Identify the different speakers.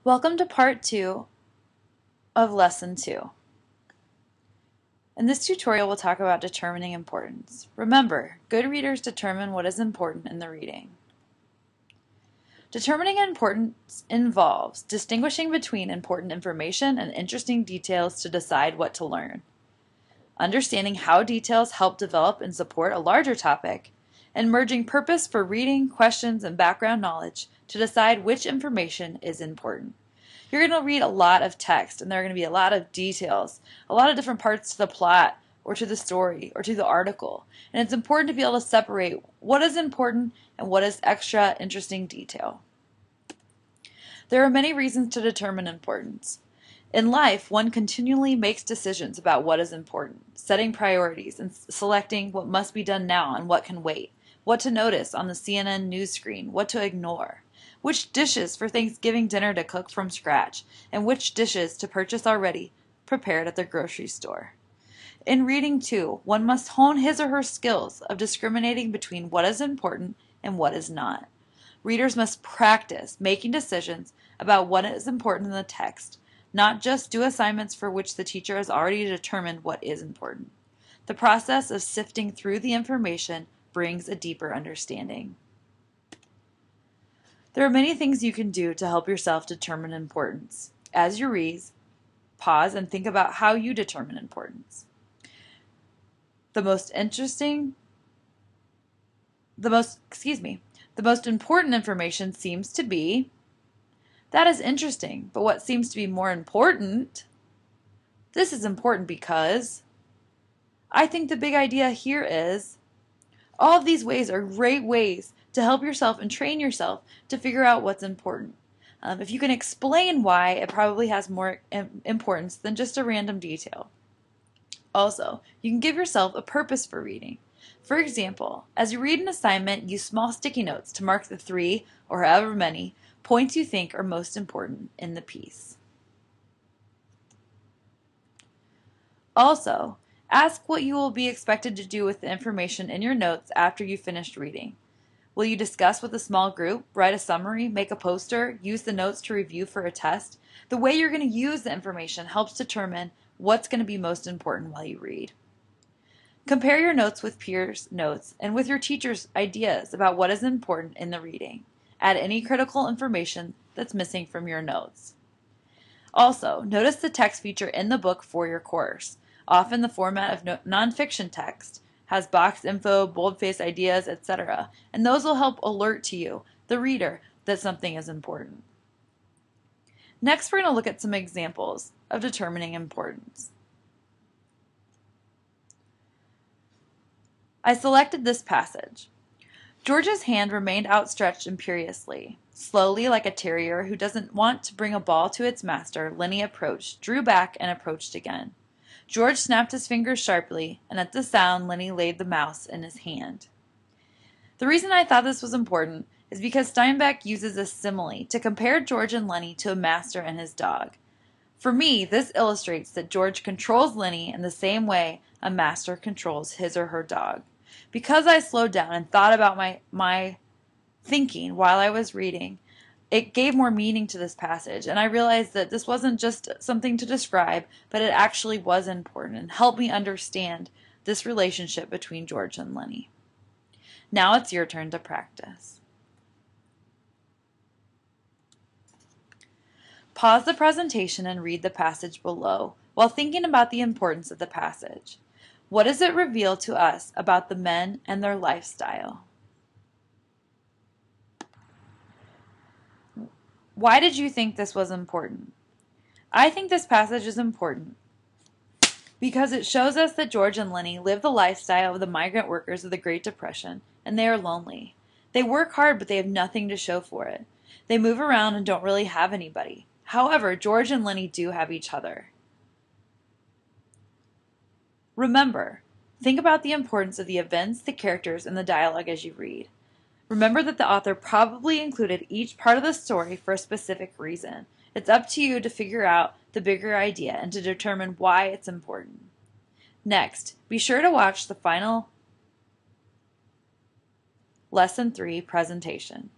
Speaker 1: Welcome to part 2 of lesson 2. In this tutorial, we'll talk about determining importance. Remember, good readers determine what is important in the reading. Determining importance involves distinguishing between important information and interesting details to decide what to learn, understanding how details help develop and support a larger topic, and merging purpose for reading, questions, and background knowledge to decide which information is important. You're going to read a lot of text, and there are going to be a lot of details, a lot of different parts to the plot, or to the story, or to the article. And it's important to be able to separate what is important and what is extra interesting detail. There are many reasons to determine importance. In life, one continually makes decisions about what is important, setting priorities and selecting what must be done now and what can wait, what to notice on the CNN news screen, what to ignore, which dishes for Thanksgiving dinner to cook from scratch, and which dishes to purchase already prepared at the grocery store. In reading, too, one must hone his or her skills of discriminating between what is important and what is not. Readers must practice making decisions about what is important in the text, not just do assignments for which the teacher has already determined what is important. The process of sifting through the information brings a deeper understanding. There are many things you can do to help yourself determine importance. As you read, pause and think about how you determine importance. The most important information seems to be, that is interesting, but what seems to be more important? This is important because, I think the big idea here is, all of these ways are great ways to help yourself and train yourself to figure out what's important. If you can explain why, it probably has more importance than just a random detail. Also, you can give yourself a purpose for reading. For example, as you read an assignment, use small sticky notes to mark the 3 or however many points you think are most important in the piece. Also, ask what you will be expected to do with the information in your notes after you finished reading. Will you discuss with a small group, write a summary, make a poster, use the notes to review for a test? The way you're going to use the information helps determine what's going to be most important while you read. Compare your notes with peers' notes and with your teacher's ideas about what is important in the reading. Add any critical information that's missing from your notes. Also, notice the text feature in the book for your course. Often the format of nonfiction text has box info, boldface ideas, etc., and those will help alert to you, the reader, that something is important. Next, we're going to look at some examples of determining importance. I selected this passage. George's hand remained outstretched imperiously. Slowly, like a terrier who doesn't want to bring a ball to its master, Lenny approached, drew back, and approached again. George snapped his fingers sharply, and at the sound, Lenny laid the mouse in his hand. The reason I thought this was important is because Steinbeck uses a simile to compare George and Lenny to a master and his dog. For me, this illustrates that George controls Lenny in the same way a master controls his or her dog. Because I slowed down and thought about my thinking while I was reading, it gave more meaning to this passage, and I realized that this wasn't just something to describe, but it actually was important and helped me understand this relationship between George and Lenny. Now it's your turn to practice. Pause the presentation and read the passage below while thinking about the importance of the passage. What does it reveal to us about the men and their lifestyle? Why did you think this was important? I think this passage is important because it shows us that George and Lenny live the lifestyle of the migrant workers of the Great Depression, and they are lonely. They work hard, but they have nothing to show for it. They move around and don't really have anybody. However, George and Lenny do have each other. Remember, think about the importance of the events, the characters, and the dialogue as you read. Remember that the author probably included each part of the story for a specific reason. It's up to you to figure out the bigger idea and to determine why it's important. Next, be sure to watch the final Lesson 3 presentation.